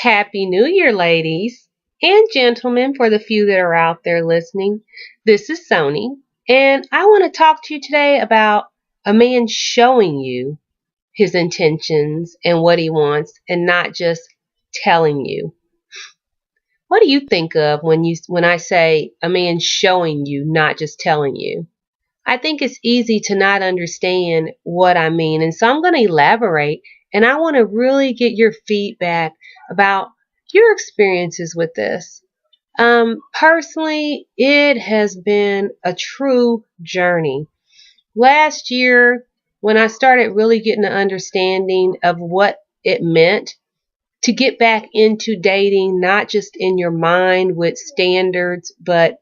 Happy New Year, ladies and gentlemen, for the few that are out there listening. This is Sony, and I want to talk to you today about a man showing you his intentions and what he wants and not just telling you. What do you think of when I say a man showing you, not just telling you? I think it's easy to not understand what I mean, and so I'm going to elaborate, and I want to really get your feedback about your experiences with this. Personally, it has been a true journey. Last year, when I started really getting an understanding of what it meant to get back into dating, not just in your mind with standards, but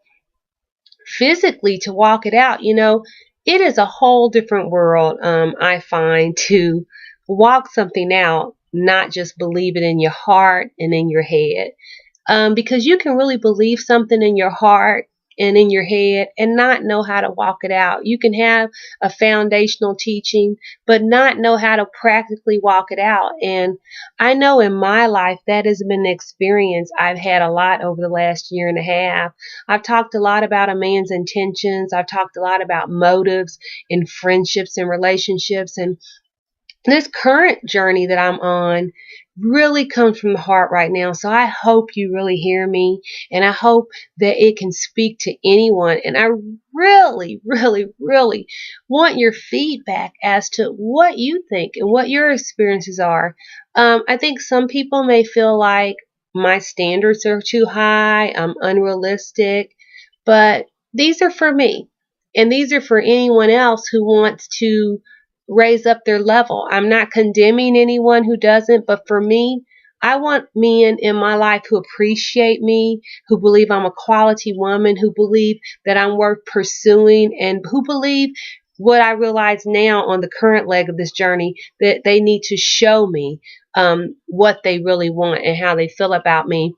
physically to walk it out, it is a whole different world, I find, to walk something out, not just believe it in your heart and in your head. Because you can really believe something in your heart and in your head and not know how to walk it out. You can have a foundational teaching, but not know how to practically walk it out. And I know in my life that has been an experience I've had a lot over the last year and a half. I've talked a lot about a man's intentions. I've talked a lot about motives in friendships and relationships. And this current journey that I'm on really comes from the heart right now. So I hope you really hear me, and I hope that it can speak to anyone. And I really, really, really want your feedback as to what you think and what your experiences are. I think some people may feel like my standards are too high, I'm unrealistic, but these are for me, and these are for anyone else who wants to raise up their level. I'm not condemning anyone who doesn't, but for me, I want men in my life who appreciate me, who believe I'm a quality woman, who believe that I'm worth pursuing, and who believe what I realize now on the current leg of this journey, that they need to show me what they really want and how they feel about me.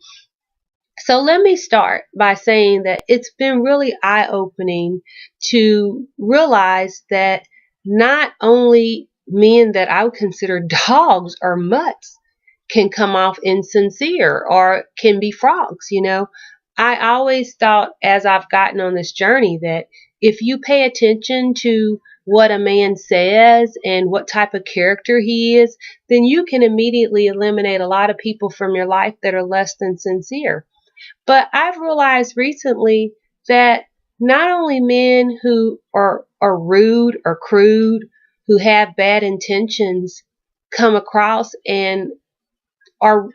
So let me start by saying that it's been really eye-opening to realize that not only men that I would consider dogs or mutts can come off insincere or can be frogs. I always thought, as I've gotten on this journey, that if you pay attention to what a man says and what type of character he is, then you can immediately eliminate a lot of people from your life that are less than sincere. But I've realized recently that not only men who are rude or crude, who have bad intentions, come across and or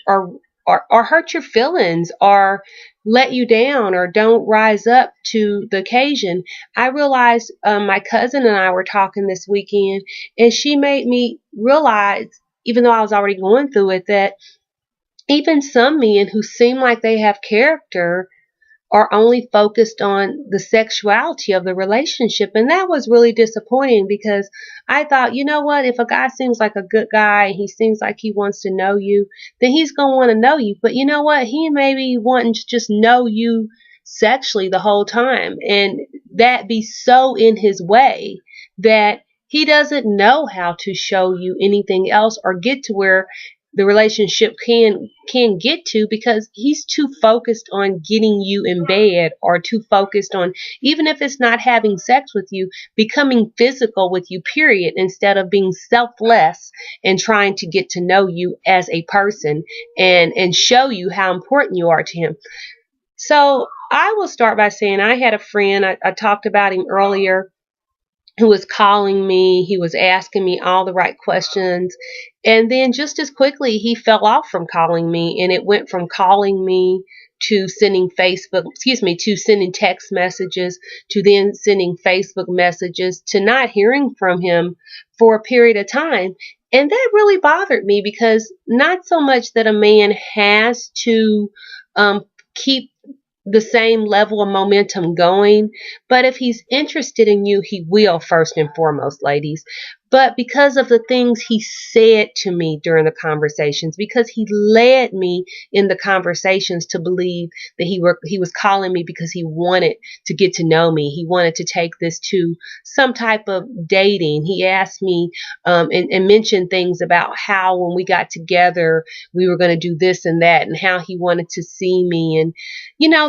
hurt your feelings or let you down or don't rise up to the occasion. I realized my cousin and I were talking this weekend, and she made me realize, even though I was already going through it, that even some men who seem like they have character are only focused on the sexuality of the relationship. And that was really disappointing, because I thought, you know what, if a guy seems like a good guy, he seems like he wants to know you, then he's going to want to know you. But you know what, he may be wanting to just know you sexually the whole time, and that be so in his way that he doesn't know how to show you anything else or get to where the relationship can get to, because he's too focused on getting you in bed, or too focused on, even if it's not having sex with you, becoming physical with you, period, instead of being selfless and trying to get to know you as a person and show you how important you are to him. So I will start by saying I had a friend, I talked about him earlier, who was calling me. He was asking me all the right questions. And then just as quickly, he fell off from calling me. And it went from calling me to sending to sending text messages, to then sending Facebook messages, to not hearing from him for a period of time. And that really bothered me, because not so much that a man has to keep the same level of momentum going, but if he's interested in you, he will, first and foremost, ladies. But because of the things he said to me during the conversations, because he led me in the conversations to believe that he was calling me because he wanted to get to know me. He wanted to take this to some type of dating. He asked me and mentioned things about how when we got together, we were going to do this and that, and how he wanted to see me. And,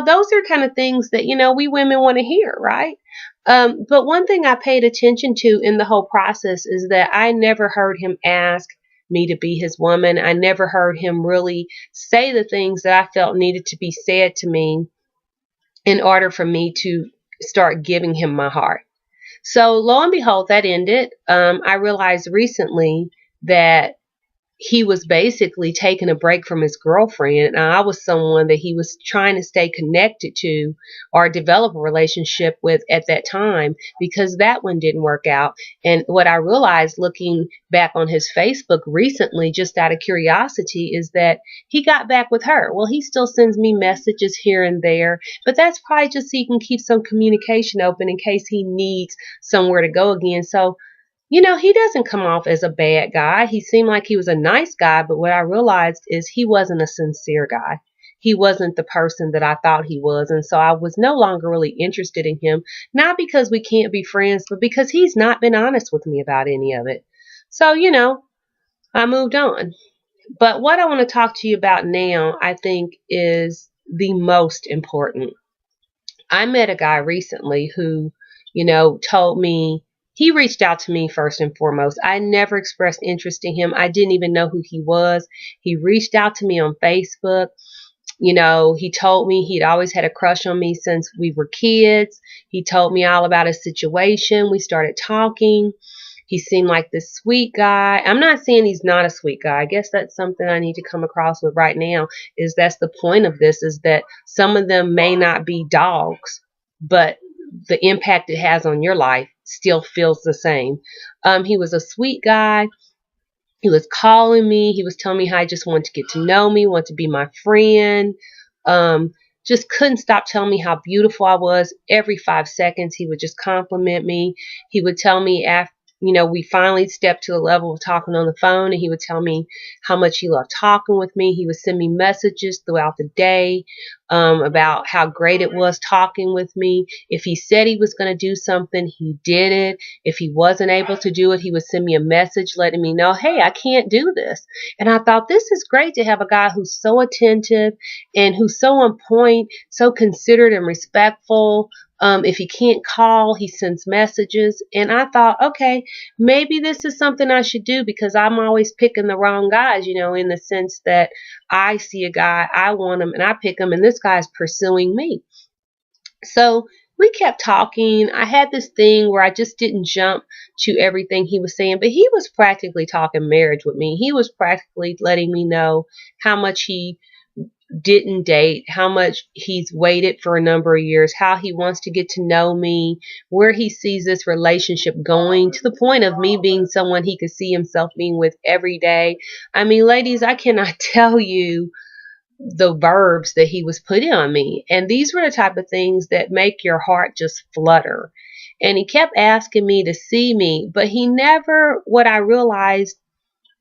those are kind of things that, we women want to hear, right? But one thing I paid attention to in the whole process is that I never heard him ask me to be his woman. I never heard him really say the things that I felt needed to be said to me in order for me to start giving him my heart. So lo and behold, that ended. I realized recently that he was basically taking a break from his girlfriend. And I was someone that he was trying to stay connected to or develop a relationship with at that time, because that one didn't work out. And what I realized looking back on his Facebook recently, just out of curiosity, is that he got back with her. Well, he still sends me messages here and there, but that's probably just so he can keep some communication open in case he needs somewhere to go again. So he doesn't come off as a bad guy. He seemed like he was a nice guy, but what I realized is he wasn't a sincere guy. He wasn't the person that I thought he was. And so I was no longer really interested in him, not because we can't be friends, but because he's not been honest with me about any of it. So, I moved on. But what I want to talk to you about now, I think, is the most important. I met a guy recently who, told me, he reached out to me first and foremost. I never expressed interest in him. I didn't even know who he was. He reached out to me on Facebook. He told me he'd always had a crush on me since we were kids. He told me all about his situation. We started talking. He seemed like this sweet guy. I'm not saying he's not a sweet guy. I guess that's something I need to come across with right now, is that's the point of this, is that some of them may not be dogs, but the impact it has on your life still feels the same. He was a sweet guy. He was calling me. He was telling me how he just wanted to get to know me, wanted to be my friend. Just couldn't stop telling me how beautiful I was. Every 5 seconds, he would just compliment me. He would tell me after, we finally stepped to the level of talking on the phone, and he would tell me how much he loved talking with me. He would send me messages throughout the day about how great it was talking with me. If he said he was going to do something, he did it. If he wasn't able to do it, he would send me a message letting me know, hey, I can't do this. And I thought, this is great to have a guy who's so attentive and who's so on point, so considerate and respectful. If he can't call, he sends messages. And I thought, okay, maybe this is something I should do, because I'm always picking the wrong guys, in the sense that I see a guy, I want him, and I pick him, and this guy's pursuing me. So we kept talking. I had this thing where I just didn't jump to everything he was saying, but he was practically talking marriage with me. He was practically letting me know how much he didn't date, how much he's waited for a number of years, how he wants to get to know me, where he sees this relationship going, to the point of me being someone he could see himself being with every day. I mean, ladies, I cannot tell you the verbs that he was putting on me. And these were the type of things that make your heart just flutter. And he kept asking me to see me, but he never, what I realized,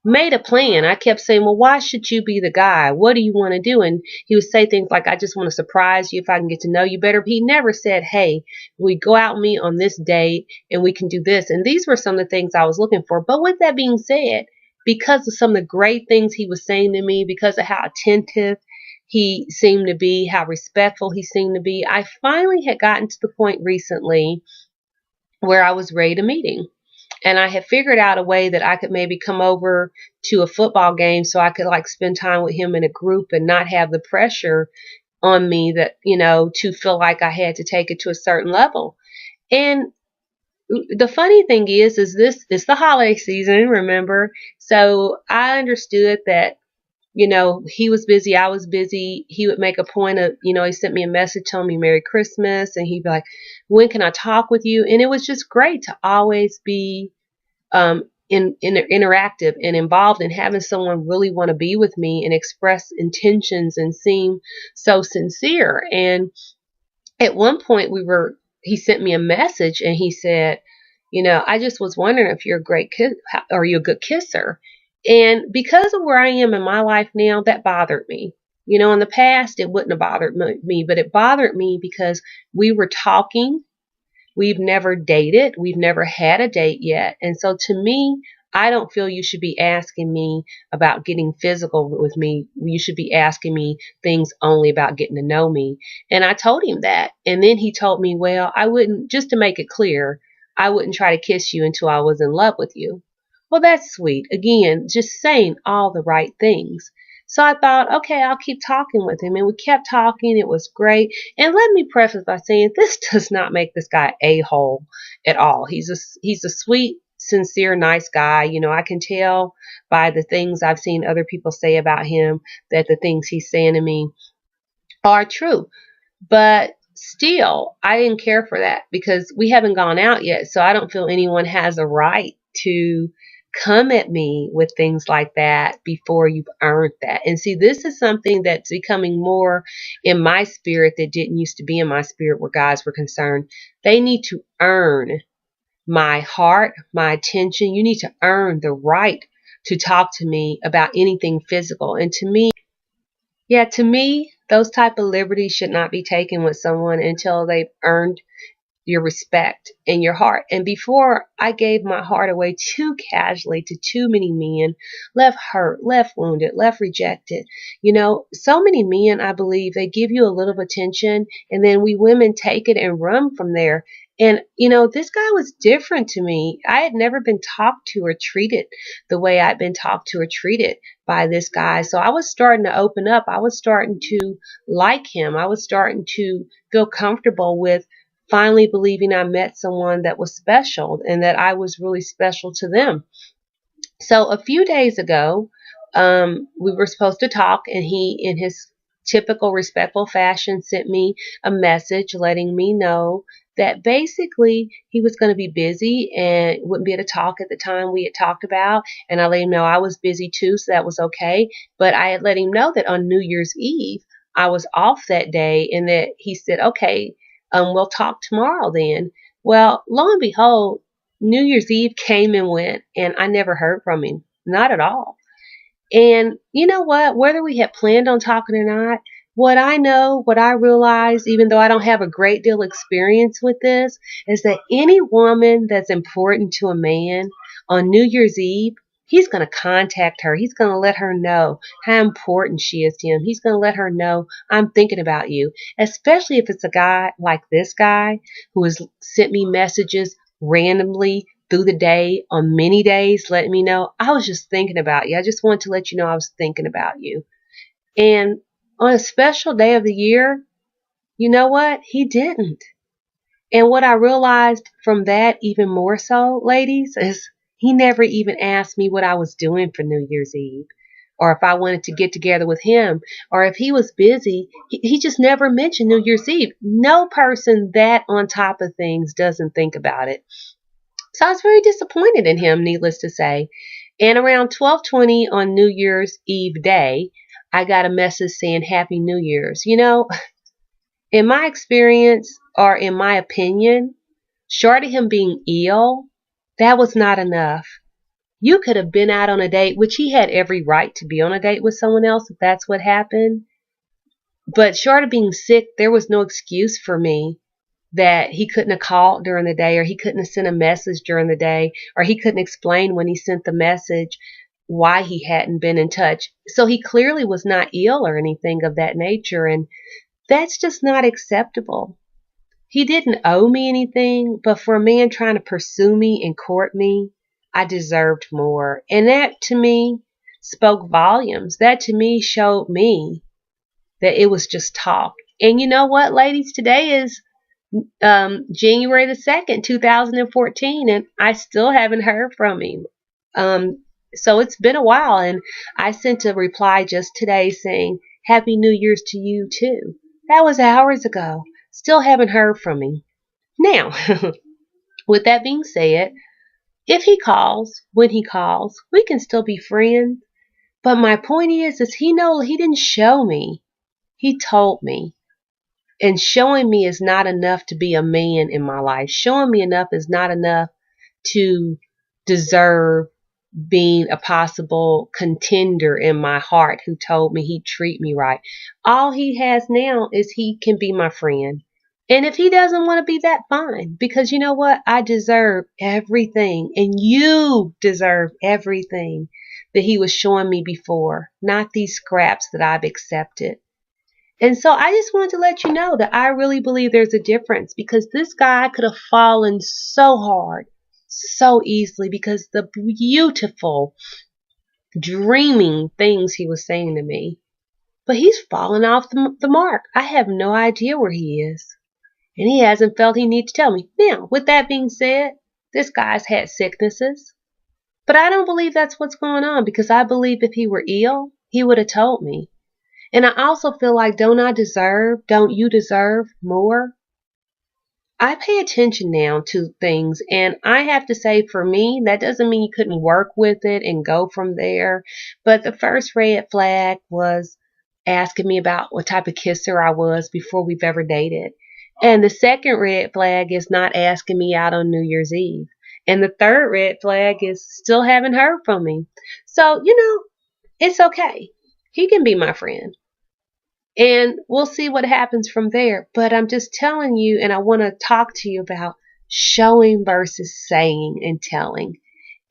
made a plan. I kept saying, well, why should you be the guy? What do you want to do? And he would say things like, I just want to surprise you if I can get to know you better. But he never said, hey, we go out and meet on this date and we can do this. And these were some of the things I was looking for. But with that being said, because of some of the great things he was saying to me, because of how attentive he seemed to be, how respectful he seemed to be, I finally had gotten to the point recently where I was ready to meet him. And I had figured out a way that I could maybe come over to a football game so I could spend time with him in a group and not have the pressure on me that, to feel like I had to take it to a certain level. And the funny thing is this is the holiday season, remember? So I understood that, he was busy, I was busy. He would make a point of, he sent me a message telling me Merry Christmas, and he'd be like, when can I talk with you? And it was just great to always be interactive and involved, and having someone really want to be with me and express intentions and seem so sincere. And at one point he sent me a message and he said, I just was wondering if you're a great kiss, or you're a good kisser. And because of where I am in my life now, that bothered me. In the past, it wouldn't have bothered me, but it bothered me because we were talking. We've never dated. We've never had a date yet. And so to me, I don't feel you should be asking me about getting physical with me. You should be asking me things only about getting to know me. And I told him that. And then he told me, well, I wouldn't, just to make it clear, I wouldn't try to kiss you until I was in love with you. Well, that's sweet. Again, just saying all the right things. So I thought, okay, I'll keep talking with him. And we kept talking. It was great. And let me preface by saying this does not make this guy a-hole at all. He's a sweet, sincere, nice guy. I can tell by the things I've seen other people say about him that the things he's saying to me are true. But still, I didn't care for that because we haven't gone out yet. So I don't feel anyone has a right to come at me with things like that before you've earned that. And see, this is something that's becoming more in my spirit that didn't used to be in my spirit where guys were concerned. They need to earn my heart, my attention. You need to earn the right to talk to me about anything physical. And to me, those type of liberties should not be taken with someone until they've earned your respect and your heart. And before I gave my heart away too casually to too many men, left hurt, left wounded, left rejected. So many men, I believe, they give you a little attention and then we women take it and run from there. And, this guy was different to me. I had never been talked to or treated the way I'd been talked to or treated by this guy. So I was starting to open up. I was starting to like him. I was starting to feel comfortable with finally believing I met someone that was special and that I was really special to them. So a few days ago, we were supposed to talk, and he, in his typical respectful fashion, sent me a message letting me know that basically he was going to be busy and wouldn't be able to talk at the time we had talked about. And I let him know I was busy too, so that was okay. But I had let him know that on New Year's Eve, I was off that day, and that he said, okay, we'll talk tomorrow then. Well, lo and behold, New Year's Eve came and went, and I never heard from him. Not at all. And you know what? Whether we had planned on talking or not, what I know, what I realize, even though I don't have a great deal of experience with this, is that any woman that's important to a man on New Year's Eve, he's going to contact her. He's going to let her know how important she is to him. He's going to let her know, I'm thinking about you, especially if it's a guy like this guy who has sent me messages randomly through the day on many days, letting me know I was just thinking about you. I just wanted to let you know I was thinking about you. And on a special day of the year, you know what? He didn't. And what I realized from that even more so, ladies, is he never even asked me what I was doing for New Year's Eve, or if I wanted to get together with him, or if he was busy. He just never mentioned New Year's Eve. No person that on top of things doesn't think about it. So I was very disappointed in him, needless to say. And around 12:20 on New Year's Eve day, I got a message saying Happy New Year's. In my experience, or in my opinion, short of him being ill, that was not enough. You could have been out on a date, which he had every right to be on a date with someone else if that's what happened. But short of being sick, there was no excuse for me that he couldn't have called during the day, or he couldn't have sent a message during the day, or he couldn't explain when he sent the message why he hadn't been in touch. So he clearly was not ill or anything of that nature, and that's just not acceptable. He didn't owe me anything, but for a man trying to pursue me and court me, I deserved more. And that to me spoke volumes. That to me showed me that it was just talk. And you know what, ladies? Today is January the 2nd, 2014, and I still haven't heard from him. So it's been a while, and I sent a reply just today saying, Happy New Year's to you too. That was hours ago. Still haven't heard from him. Now, with that being said, if he calls, when he calls, we can still be friends. But my point is he didn't show me. He told me. And showing me is not enough to be a man in my life. Showing me enough is not enough to deserve being a possible contender in my heart who told me he'd treat me right. All he has now is he can be my friend. And if he doesn't want to be that, fine. Because you know what? I deserve everything. And you deserve everything that he was showing me before, not these scraps that I've accepted. And so I just wanted to let you know that I really believe there's a difference, because this guy could have fallen so hard, so easily, because the beautiful, dreaming things he was saying to me. But he's fallen off the mark. I have no idea where he is. And he hasn't felt he needs to tell me. Now, with that being said, this guy's had sicknesses. But I don't believe that's what's going on, because I believe if he were ill, he would have told me. And I also feel like, don't you deserve more? I pay attention now to things, and I have to say, for me, that doesn't mean you couldn't work with it and go from there. But the first red flag was asking me about what type of kisser I was before we've ever dated. And the second red flag is not asking me out on New Year's Eve. And the third red flag is still haven't heard from me. So, it's okay. He can be my friend. And we'll see what happens from there. But I'm just telling you, and I want to talk to you about showing versus saying and telling.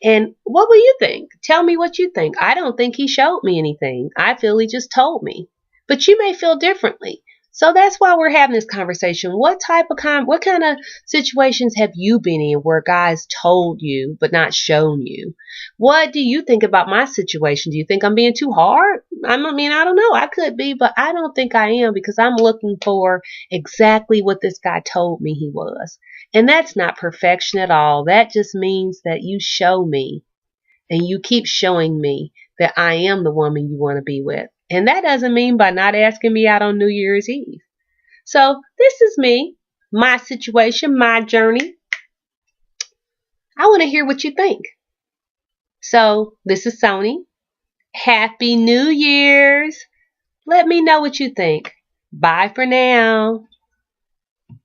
And what will you think? Tell me what you think. I don't think he showed me anything. I feel he just told me. But you may feel differently. So that's why we're having this conversation. What kind of situations have you been in where guys told you but not shown you? What do you think about my situation? Do you think I'm being too hard? I don't know. I could be, but I don't think I am, because I'm looking for exactly what this guy told me he was. And that's not perfection at all. That just means that you show me and you keep showing me that I am the woman you want to be with. And that doesn't mean by not asking me out on New Year's Eve. So this is me, my situation, my journey. I want to hear what you think. So this is Sony. Happy New Year's. Let me know what you think. Bye for now.